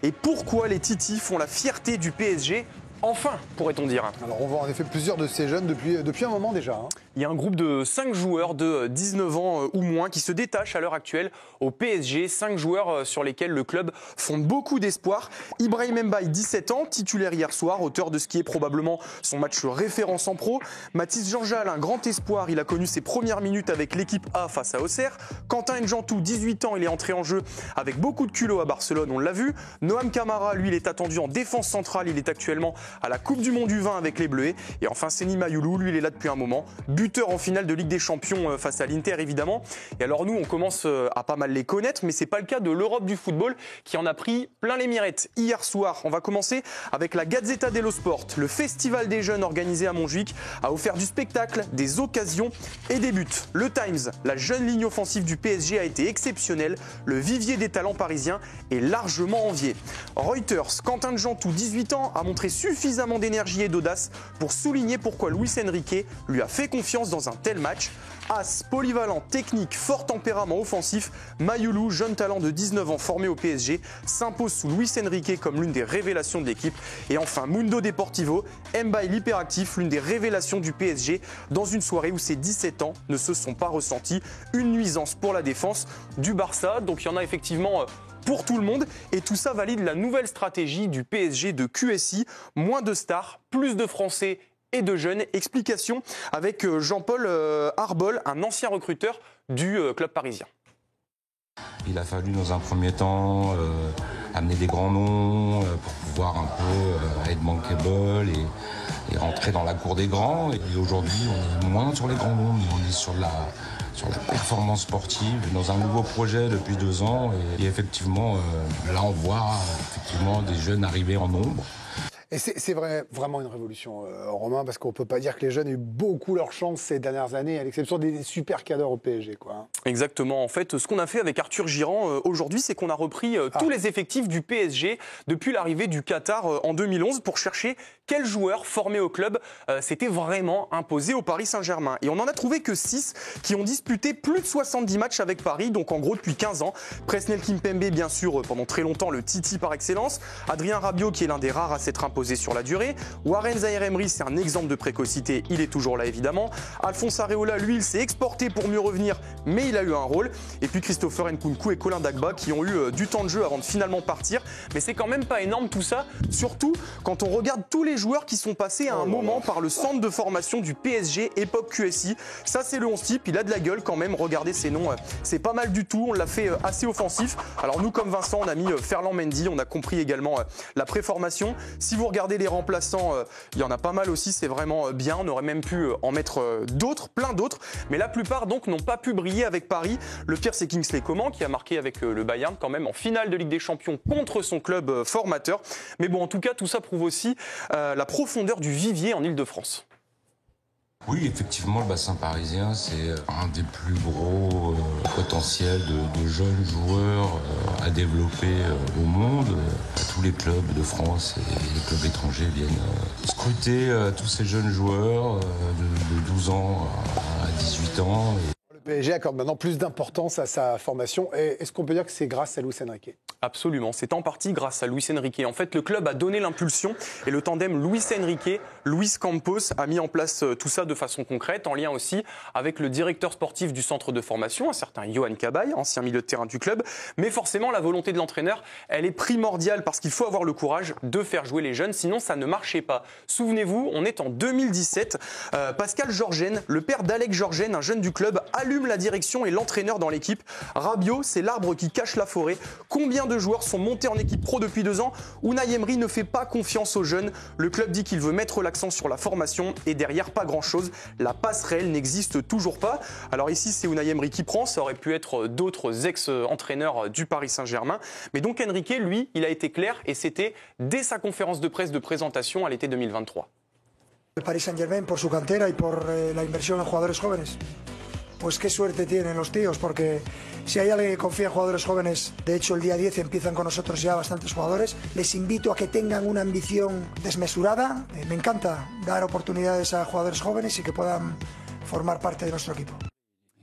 Et pourquoi les Titis font la fierté du PSG? Enfin, pourrait-on dire. Alors on voit en effet plusieurs de ces jeunes depuis un moment déjà. Il y a un groupe de 5 joueurs de 19 ans ou moins qui se détachent à l'heure actuelle au PSG. 5 joueurs sur lesquels le club fonde beaucoup d'espoir. Ibrahim Mbaye, 17 ans, titulaire hier soir, auteur de ce qui est probablement son match référence en pro. Mathis Georgal, un grand espoir, il a connu ses premières minutes avec l'équipe A face à Auxerre. Quentin N'Jantou, 18 ans, il est entré en jeu avec beaucoup de culot à Barcelone, on l'a vu. Noam Camara, lui, il est attendu en défense centrale, il est actuellement à la Coupe du Monde du Vin avec les Bleuets. Et enfin, Seny Mayoulou, lui, il est là depuis un moment. Buteur en finale de Ligue des Champions face à l'Inter, évidemment. Et alors nous, on commence à pas mal les connaître, mais c'est pas le cas de l'Europe du football qui en a pris plein les mirettes. Hier soir, on va commencer avec la Gazzetta dello Sport. Le festival des jeunes organisé à Montjuic a offert du spectacle, des occasions et des buts. Le Times, la jeune ligne offensive du PSG a été exceptionnelle. Le vivier des talents parisiens est largement envié. Reuters, Quentin N'Jantou, 18 ans, a montré suffisamment d'énergie et d'audace pour souligner pourquoi Luis Enrique lui a fait confiance dans un tel match. As, polyvalent, technique, fort tempérament offensif, Mayoulou, jeune talent de 19 ans formé au PSG, s'impose sous Luis Enrique comme l'une des révélations de l'équipe. Et enfin, Mundo Deportivo, Mbaye l'hyperactif, l'une des révélations du PSG, dans une soirée où ses 17 ans ne se sont pas ressentis. Une nuisance pour la défense du Barça. Donc il y en a effectivement pour tout le monde. Et tout ça valide la nouvelle stratégie du PSG de QSI. Moins de stars, plus de Français et de jeunes. Explication avec Jean-Paul Arbol, un ancien recruteur du club parisien. Il a fallu dans un premier temps amener des grands noms pour pouvoir un peu être bankable et rentrer dans la cour des grands. Et aujourd'hui, on est moins sur les grands noms, mais on est sur la performance sportive, dans un nouveau projet depuis 2 ans. Et effectivement, là, on voit effectivement des jeunes arriver en nombre. Et c'est vraiment une révolution, Romain, parce qu'on ne peut pas dire que les jeunes aient eu beaucoup leur chance ces dernières années, à l'exception des super cadres au PSG, quoi. Exactement. En fait, ce qu'on a fait avec Arthur Girand aujourd'hui, c'est qu'on a repris tous les effectifs du PSG depuis l'arrivée du Qatar en 2011 pour chercher quels joueurs formés au club s'étaient vraiment imposés au Paris Saint-Germain. Et on n'en a trouvé que 6 qui ont disputé plus de 70 matchs avec Paris, donc en gros depuis 15 ans. Presnel Kimpembe, bien sûr, pendant très longtemps, le Titi par excellence. Adrien Rabiot, qui est l'un des rares à s'être imposé sur la durée. Warren Zaïre-Emery, c'est un exemple de précocité, il est toujours là évidemment. Alphonse Areola, lui, il s'est exporté pour mieux revenir, mais il a eu un rôle. Et puis Christopher Nkunku et Colin Dagba qui ont eu du temps de jeu avant de finalement partir. Mais c'est quand même pas énorme tout ça, surtout quand on regarde tous les joueurs qui sont passés à un moment par le centre de formation du PSG, époque QSI. Ça, c'est le 11 type, il a de la gueule quand même, regardez ces noms, c'est pas mal du tout, on l'a fait assez offensif. Alors nous, comme Vincent, on a mis Ferland Mendy, on a compris également la préformation. Si vous regardez les remplaçants, il y en a pas mal aussi, c'est vraiment bien, on aurait même pu en mettre d'autres, plein d'autres, mais la plupart donc n'ont pas pu briller avec Paris. Le pire, c'est Kingsley Coman qui a marqué avec le Bayern quand même en finale de Ligue des Champions contre son club formateur. Mais bon, en tout cas, tout ça prouve aussi la profondeur du vivier en Ile-de-France. Oui, effectivement, le bassin parisien, c'est un des plus gros potentiels de jeunes joueurs à développer au monde. Tous les clubs de France et les clubs étrangers viennent scruter tous ces jeunes joueurs de 12 ans à 18 ans. Le PSG accorde maintenant plus d'importance à sa formation. Et est-ce qu'on peut dire que c'est grâce à Luis Enrique ? Absolument, c'est en partie grâce à Luis Enrique. En fait, le club a donné l'impulsion et le tandem Luis Enrique, Luis Campos a mis en place tout ça de façon concrète, en lien aussi avec le directeur sportif du centre de formation, un certain Johan Cabaye, ancien milieu de terrain du club. Mais forcément, la volonté de l'entraîneur, elle est primordiale parce qu'il faut avoir le courage de faire jouer les jeunes, sinon ça ne marchait pas. Souvenez-vous, on est en 2017. Pascal Georgen, le père d'Alec Georgen, un jeune du club, allume la direction et l'entraîneur dans l'équipe. Rabiot, c'est l'arbre qui cache la forêt. Combien de joueurs sont montés en équipe pro depuis 2 ans? Unai Emery ne fait pas confiance aux jeunes. Le club dit qu'il veut mettre l'accent sur la formation et derrière, pas grand-chose. La passerelle n'existe toujours pas. Alors ici, c'est Unai Emery qui prend. Ça aurait pu être d'autres ex-entraîneurs du Paris Saint-Germain. Mais donc Enrique, lui, il a été clair et c'était dès sa conférence de presse de présentation à l'été 2023. El Paris Saint-Germain por su cantera y por la inversión en jugadores jóvenes. Pues qué suerte tienen los tíos, porque si hay alguien que confía en jugadores jóvenes, de hecho el día 10 empiezan con nosotros ya bastantes jugadores, les invito a que tengan una ambición desmesurada. Me encanta dar oportunidades a jugadores jóvenes y que puedan formar parte de nuestro equipo.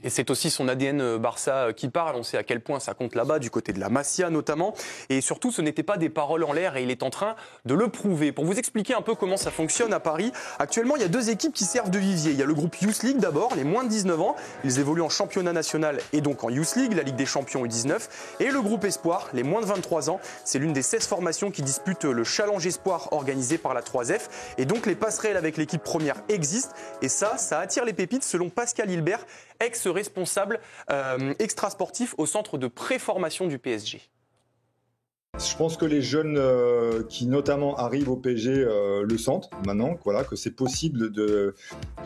Et c'est aussi son ADN Barça qui parle. On sait à quel point ça compte là-bas, du côté de la Masia notamment. Et surtout, ce n'était pas des paroles en l'air et il est en train de le prouver. Pour vous expliquer un peu comment ça fonctionne à Paris, actuellement, il y a 2 équipes qui servent de vivier. Il y a le groupe Youth League d'abord, les moins de 19 ans. Ils évoluent en championnat national et donc en Youth League, la Ligue des champions U19. Et le groupe Espoir, les moins de 23 ans. C'est l'une des 16 formations qui disputent le Challenge Espoir organisé par la 3F. Et donc, les passerelles avec l'équipe première existent. Et ça attire les pépites selon Pascal Hilbert, ex-responsable extra-sportif au centre de préformation du PSG. Je pense que les jeunes qui notamment arrivent au PSG le sentent maintenant, voilà, que c'est possible de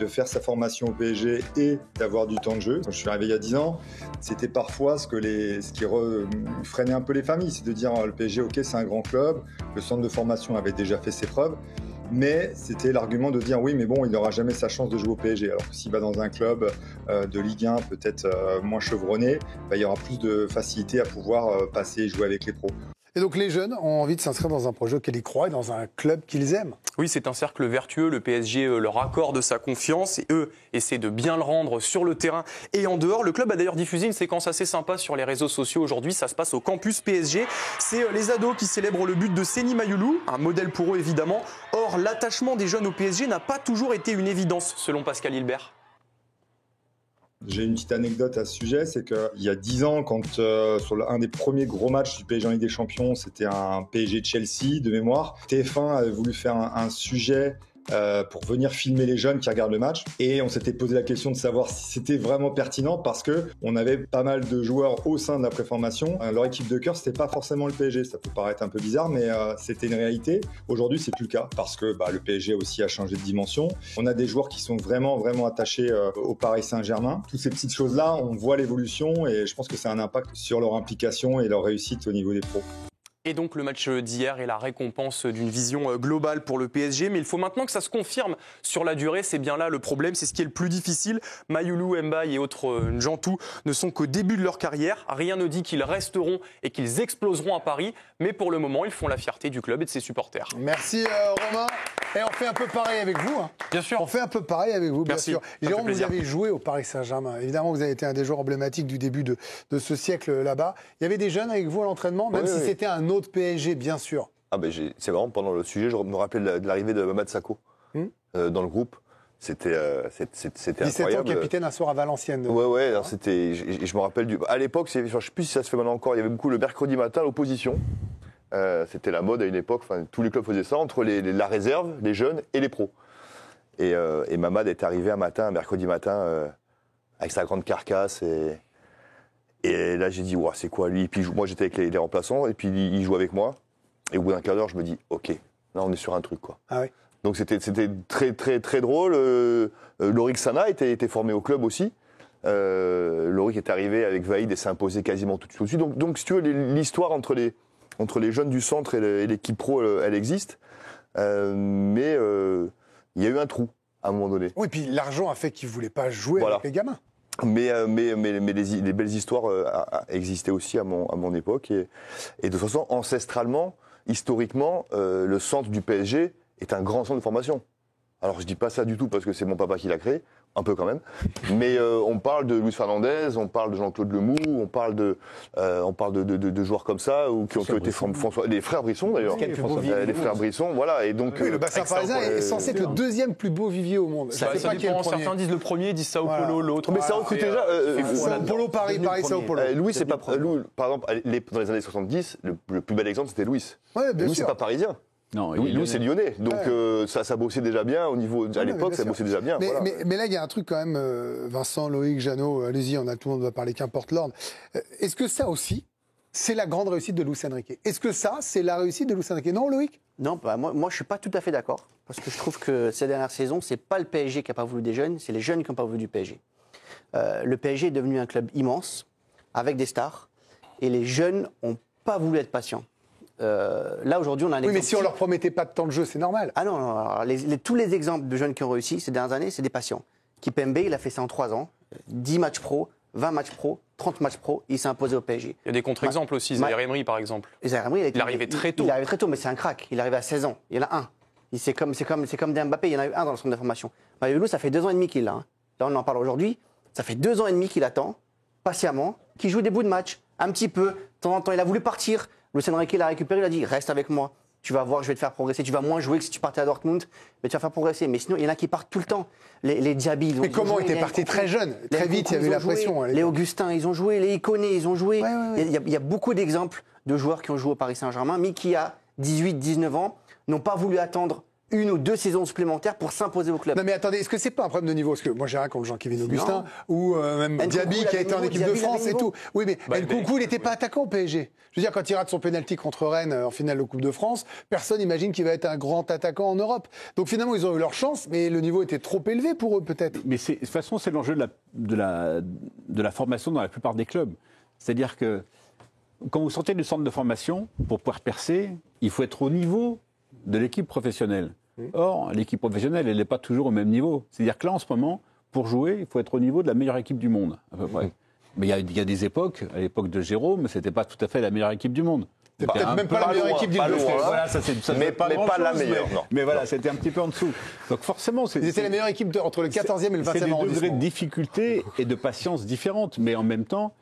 faire sa formation au PSG et d'avoir du temps de jeu. Quand je suis arrivé il y a 10 ans, c'était parfois ce qui freinait un peu les familles, c'est de dire le PSG, ok, c'est un grand club, le centre de formation avait déjà fait ses preuves. Mais c'était l'argument de dire oui, mais bon, il n'aura jamais sa chance de jouer au PSG. Alors que s'il va dans un club de Ligue 1 peut-être moins chevronné, il y aura plus de facilité à pouvoir passer et jouer avec les pros. Et donc les jeunes ont envie de s'inscrire dans un projet auquel ils croient et dans un club qu'ils aiment. Oui, c'est un cercle vertueux. Le PSG leur accorde sa confiance et eux essaient de bien le rendre sur le terrain et en dehors. Le club a d'ailleurs diffusé une séquence assez sympa sur les réseaux sociaux aujourd'hui. Ça se passe au campus PSG. C'est les ados qui célèbrent le but de Seny Mayoulou, un modèle pour eux évidemment. Or, l'attachement des jeunes au PSG n'a pas toujours été une évidence, selon Pascal Hilbert. J'ai une petite anecdote à ce sujet, c'est qu'il y a 10 ans, quand sur un des premiers gros matchs du PSG en Ligue des Champions, c'était un PSG-Chelsea de mémoire, TF1 avait voulu faire un sujet pour venir filmer les jeunes qui regardent le match. Et on s'était posé la question de savoir si c'était vraiment pertinent parce que on avait pas mal de joueurs au sein de la préformation. Leur équipe de cœur, c'était pas forcément le PSG. Ça peut paraître un peu bizarre, mais c'était une réalité. Aujourd'hui, c'est plus le cas parce que le PSG aussi a changé de dimension. On a des joueurs qui sont vraiment, vraiment attachés au Paris Saint-Germain. Toutes ces petites choses-là, on voit l'évolution et je pense que ça a un impact sur leur implication et leur réussite au niveau des pros. Et donc le match d'hier est la récompense d'une vision globale pour le PSG. Mais il faut maintenant que ça se confirme sur la durée. C'est bien là le problème, c'est ce qui est le plus difficile. Mayoulou, Mbaye et autres Njantou ne sont qu'au début de leur carrière. Rien ne dit qu'ils resteront et qu'ils exploseront à Paris. Mais pour le moment, ils font la fierté du club et de ses supporters. Merci Romain. Et on fait un peu pareil avec vous. Hein. Bien sûr. On fait un peu pareil avec vous, bien Merci. sûr. Jérôme, vous avez joué au Paris Saint-Germain. Évidemment, vous avez été un des joueurs emblématiques du début de ce siècle là-bas. Il y avait des jeunes avec vous à l'entraînement, même si c'était un autre PSG, bien sûr. Ah ben c'est vraiment pendant le sujet, je me rappelais de l'arrivée de Mamad Sakho dans le groupe. C'était 17 incroyable. ans, capitaine un soir à Valenciennes. Ouais, alors je me rappelle à l'époque, je ne sais plus si ça se fait maintenant encore, il y avait beaucoup le mercredi matin l'opposition. C'était la mode à une époque, tous les clubs faisaient ça, entre la réserve, les jeunes et les pros. Et Mamad est arrivé un mercredi matin, avec sa grande carcasse. Et là, j'ai dit, ouais, c'est quoi lui? Et puis moi, j'étais avec les remplaçants, et puis il joue avec moi. Et au bout d'un quart d'heure, je me dis, ok, là, on est sur un truc, quoi. Ah oui. Donc c'était très, très, très drôle. Lorik Sana était formé au club aussi. Lorik est arrivé avec Vaïd et s'est imposé quasiment tout de suite. Donc, si tu veux, l'histoire entre les jeunes du centre et l'équipe pro, elle existe. Mais il y a eu un trou, à un moment donné. Oui, puis l'argent a fait qu'ils ne voulaient pas jouer avec les gamins. Mais les belles histoires existaient aussi à mon époque. Et de toute façon, ancestralement, historiquement, le centre du PSG est un grand centre de formation. Alors, je dis pas ça du tout parce que c'est mon papa qui l'a créé, un peu quand même. Mais on parle de Luis Fernandez, on parle de Jean-Claude Lemoux, on parle de joueurs comme ça qui ont été formés. Les frères Brisson d'ailleurs. Les frères Brisson, voilà. Et donc, le bassin parisien est censé être le deuxième plus beau vivier au monde. Ça dépend. Certains disent le premier, disent Sao Paulo, l'autre. Mais Sao Paulo déjà. Sao Paulo, Paris, Sao Paulo. Louis, c'est pas. Par exemple, dans les années 70, le plus bel exemple, c'était Louis. Louis, c'est pas parisien. Non, Louis, c'est lyonnais. Donc ça bossait déjà bien au niveau. À l'époque, ça bossait déjà bien. Mais là, il y a un truc quand même, Vincent, Loïc, Jeannot, allez-y, tout le monde va parler qu'importe l'ordre. Est-ce que ça aussi, c'est la grande réussite de Luis Enrique? Est-ce que ça, c'est la réussite de Luis Enrique? Non, Loïc? Non, moi, je ne suis pas tout à fait d'accord. Parce que je trouve que ces dernières saisons, ce n'est pas le PSG qui n'a pas voulu des jeunes, c'est les jeunes qui n'ont pas voulu du PSG. Le PSG est devenu un club immense, avec des stars, et les jeunes n'ont pas voulu être patients. Là, aujourd'hui, on a un exemple. Oui, mais si on ne leur promettait pas de temps de jeu, c'est normal. Ah non, alors, tous les exemples de jeunes qui ont réussi ces dernières années, c'est des patients. Kipembe, il a fait ça en 3 ans, 10 matchs pro, 20 matchs pro, 30 matchs pro, il s'est imposé au PSG. Il y a des contre-exemples aussi, Zaïre Emery par exemple. Zaïre Emery, il est arrivé très tôt. Il est arrivé très tôt, mais c'est un crack. Il est arrivé à 16 ans. Il y en a un. C'est comme des Mbappé, il y en a eu un dans le centre de formation. Mayoulou, ça fait 2 ans et demi qu'il l'a. Là, on en parle aujourd'hui. Ça fait 2 ans et demi qu'il attend, patiemment, qu'il joue des bouts de match, un petit peu. De temps en temps, il a voulu partir. Luis Enrique l'a récupéré, il a dit reste avec moi. Tu vas voir, je vais te faire progresser. Tu vas moins jouer que si tu partais à Dortmund, mais tu vas faire progresser. Mais sinon, il y en a qui partent tout le temps. Les Diaby, ils ont Mais comment joué, il était parti très jeune, très vite, il y avait la pression. Les Augustin, ils ont joué. Les Iconé, ils ont joué. Ouais. Il y a beaucoup d'exemples de joueurs qui ont joué au Paris Saint-Germain, mais qui, à 18, 19 ans, n'ont pas voulu attendre 1 ou 2 saisons supplémentaires pour s'imposer au club. Non mais attendez, est-ce que c'est pas un problème de niveau? Parce que moi j'ai rien contre Jean-Kévin Augustin ou même Nkunku, Diaby qui a été en équipe de Diaby, France il avait et tout. Oui mais Bah, Nkunku il n'était pas attaquant au PSG. Je veux dire quand il rate son pénalty contre Rennes en finale de Coupe de France, personne n'imagine qu'il va être un grand attaquant en Europe. Donc finalement ils ont eu leur chance, mais le niveau était trop élevé pour eux peut-être. Mais de toute façon, c'est l'enjeu de la formation dans la plupart des clubs. C'est-à-dire que quand vous sortez du centre de formation, pour pouvoir percer, il faut être au niveau de l'équipe professionnelle. Or, l'équipe professionnelle, elle n'est pas toujours au même niveau. C'est-à-dire que là, en ce moment, pour jouer, il faut être au niveau de la meilleure équipe du monde, à peu près. Mais il y a des époques, à l'époque de Jérôme, c'était pas tout à fait la meilleure équipe du monde. C'est peut-être même pas la meilleure équipe du monde. Voilà, ça mais pas la meilleure, non. Mais voilà, c'était un petit peu en dessous. Donc forcément, Ils étaient la meilleure équipe entre le 14e et le 20e c'est des degrés arrondissement. de difficulté et de patience différentes. Mais en même temps,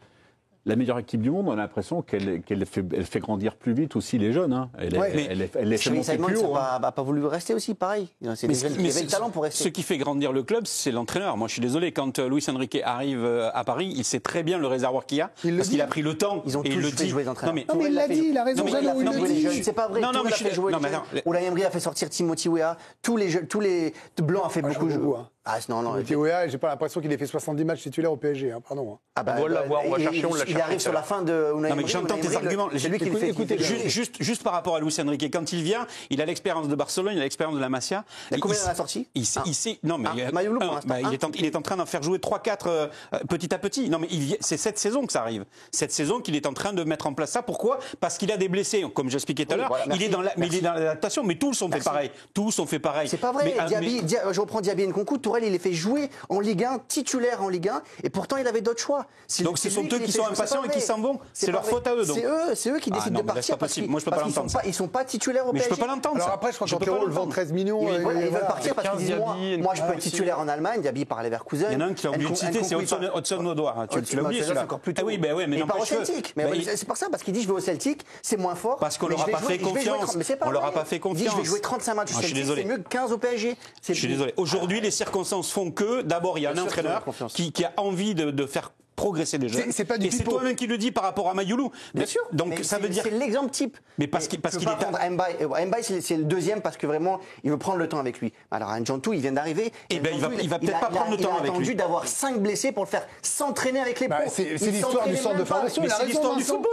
la meilleure équipe du monde, on a l'impression qu'elle fait grandir plus vite aussi les jeunes. Hein. Elle les fait monter plus haut. n'a pas voulu rester aussi, pareil. Il avait le talent pour rester. Ce qui fait grandir le club, c'est l'entraîneur. Moi, je suis désolé, quand Luis Enrique arrive à Paris, il sait très bien le réservoir qu'il y a, parce qu'il a pris le temps. Ils ont et il tous le fait dit. jouer les entraîneurs. Non mais il l'a dit, il a raison. Il a fait jouer les jeunes, c'est pas vrai. Non, Tourelle mais a fait jouer les jeunes. Unai Emery a fait sortir Timothy Weah. Tous les Blancs a fait beaucoup jouer. Ah non, Weah, j'ai pas l'impression qu'il ait fait 70 matchs titulaires au PSG, hein, pardon. Ah bah, On va l'avoir, on va chercher, on l'a cherché. Il arrive sur la fin de Unai Non, mais Emery. j'entends tes arguments. C'est lui qui le fait. Écoutez, juste par rapport à Luis Enrique, quand il vient, il a l'expérience de Barcelone, il a l'expérience de la Masia. Il y a combien d'en a sorti? Il sait. Non, mais Mayoulou, pour l'instant. il est en train d'en faire jouer 3-4 petit à petit. Non, mais c'est cette saison que ça arrive. Cette saison qu'il est en train de mettre en place ça. Pourquoi? Parce qu'il a des blessés, comme j'expliquais tout à l'heure. Voilà, il est dans l'adaptation, mais tous sont fait pareil. Tous sont fait pareil. C'est pas vrai. Je reprends Diaby et Nkunku. Tourelle, il les fait jouer en Ligue 1, titulaire en Ligue 1, et pourtant il avait d'autres choix. Donc ce sont eux qui sont impatients et qui s'en vont. C'est leur faute à eux. C'est eux qui décident de partir parce qu'ils ne sont pas titulaires au PSG. Mais je peux pas l'entendre. Alors après, je crois qu'Antero le vend 13 millions. Ils veulent partir parce qu'ils disent moi je peux être titulaire en Allemagne. Diaby par Leverkusen. Il y en a un qui a oublié de citer, c'est Hudson Odoi. Tu l'as oublié celui-là. Ah oui, mais il part au Celtic. C'est pour ça, parce qu'il dit je vais au Celtic, c'est moins fort. Parce qu'on leur a pas fait confiance. On leur a pas fait confiance. Je vais jouer 35 matchs au Celtic, c'est mieux que 15 au PSG. Je suis désolé. Aujourd'hui, les circonstances font que, d'abord, il y a un entraîneur qui a envie de faire progresser les jeunes. C'est pas du et c'est toi-même qui le dis par rapport à Mayoulou. Bien sûr. Donc ça veut dire. C'est l'exemple type. Mais parce qu'il est. Mbaye, c'est le deuxième parce que vraiment, il veut prendre le temps avec lui. Alors Njantou, il vient d'arriver. Eh ben, il va peut-être pas prendre le temps avec lui. Il a attendu d'avoir 5 blessés pour le faire s'entraîner avec les pros. C'est l'histoire du centre de formation. Mais c'est l'histoire du football.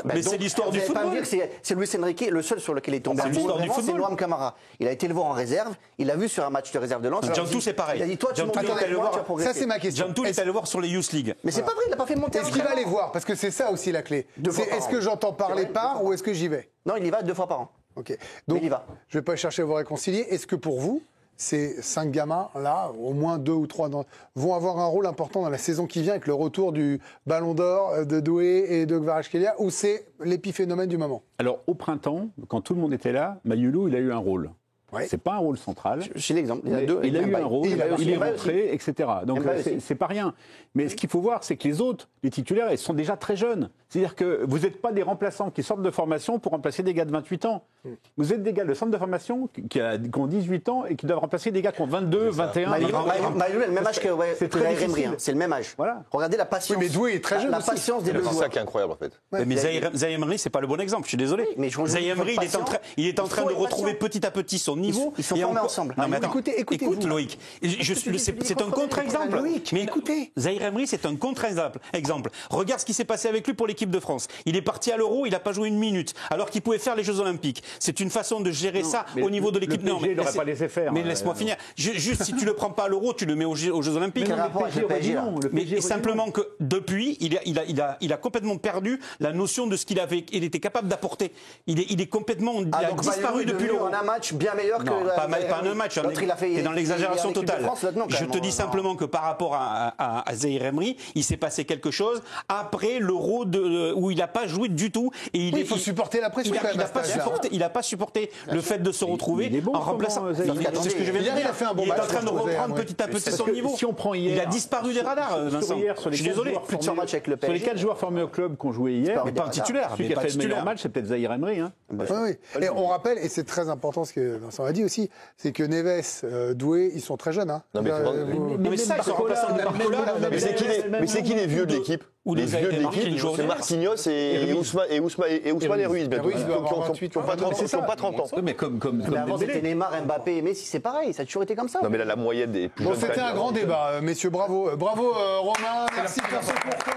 Mais c'est l'histoire du football. Vous allez pas me dire que c'est Luis Enrique, le seul sur lequel il est tombé amoureux, c'est Noam Camara. Il a été le voir en réserve. Il l'a vu sur un match de réserve de Lens. Njantou, c'est pareil. Il a dit toi, tu montes, tu vas progresser. Ça, c'est ma question. Njantou est allé voir sur les Youth League. Mais c'est pas vrai, il n'a pas fait monter. Est-ce qu'il va les voir? Parce que c'est ça aussi la clé. Est-ce que j'entends parler par ou est-ce que j'y vais? Non, il y va 2 fois par an. Ok. Donc, il y va. Je ne vais pas chercher à vous réconcilier. Est-ce que pour vous, ces 5 gamins-là, au moins 2 ou 3, vont avoir un rôle important dans la saison qui vient avec le retour du Ballon d'Or de Doué et de Kvaratskhelia, ou c'est l'épiphénomène du moment? Alors, au printemps, quand tout le monde était là, Mayoulou, il a eu un rôle. Ouais. C'est pas un rôle central. J'ai l'exemple. Il a eu un rôle, il est rentré, etc. Donc c'est pas rien. Mais ce qu'il faut voir, c'est que les autres, les titulaires, ils sont déjà très jeunes. C'est-à-dire que vous n'êtes pas des remplaçants qui sortent de formation pour remplacer des gars de 28 ans. Vous êtes des gars de centre de formation qui ont 18 ans et qui doivent remplacer des gars qui ont 22, 21. Mayoulou a le même âge que Zaïre Emery. C'est le même âge. Voilà. Regardez la patience. Oui, mais Doué est très jeune La aussi. patience des deux joueurs. C'est ça qui est incroyable en fait. Mais Zaïre Emery, c'est pas le bon exemple. Je suis désolé. Zaïre Emery, il est en train de retrouver petit à petit son niveau. Ils sont formés ensemble. Non, mais attends, écoutez, écoute Loïc. C'est un contre-exemple. Mais écoutez, Zaïre Emery, c'est un contre-exemple. Regarde ce qui s'est passé avec lui pour l'équipe de France. Il est parti à l'Euro, il n'a pas joué une minute, alors qu'il pouvait faire les Jeux Olympiques. C'est une façon de gérer ça au niveau de l'équipe. Non, mais il n'aurait pas laissé faire. Mais laisse-moi finir. Juste, si tu le prends pas à l'Euro, tu le mets aux Jeux Olympiques. Mais simplement que depuis, il a complètement perdu la notion de ce qu'il était capable d'apporter. Il est complètement disparu depuis l'Euro. On a un match bien meilleur que. Pas un match. T'es dans l'exagération totale. Je te dis simplement que par rapport à Zaïre Emery, il s'est passé quelque chose après l'Euro où il n'a pas joué du tout. Et il faut supporter la pression quand même. Il n'a pas supporté le fait de se retrouver en remplaçant. C'est ce que je viens de dire. Il a fait un bon match. Il est en train de reprendre petit à petit son niveau. Si on prend hier, il a disparu des radars, Vincent. Je suis désolé. Plus de 100 matchs avec le PSG. Sur les 4 joueurs formés au club qui ont joué hier, mais pas un titulaire. Celui qui a fait le meilleur match, c'est peut-être Zahir Emery. Oui. Et on rappelle, et c'est très important ce que Vincent a dit aussi, c'est que Neves, Doué, ils sont très jeunes. Non, mais ça, ils sont remplaçants de Barcola. Mais c'est qui les vieux de l'équipe? Les vieux de l'équipe, c'est Marquinhos et Ousmane et Ruiz, bientôt, qui n'ont pas 30 ans. Mais avant, c'était Neymar, Mbappé, Messi, c'est pareil, ça a toujours été comme ça. Non, mais là, la moyenne des plus jeunes. C'était un grand débat, messieurs, bravo. Bravo, Romain, merci pour ce pourquoi.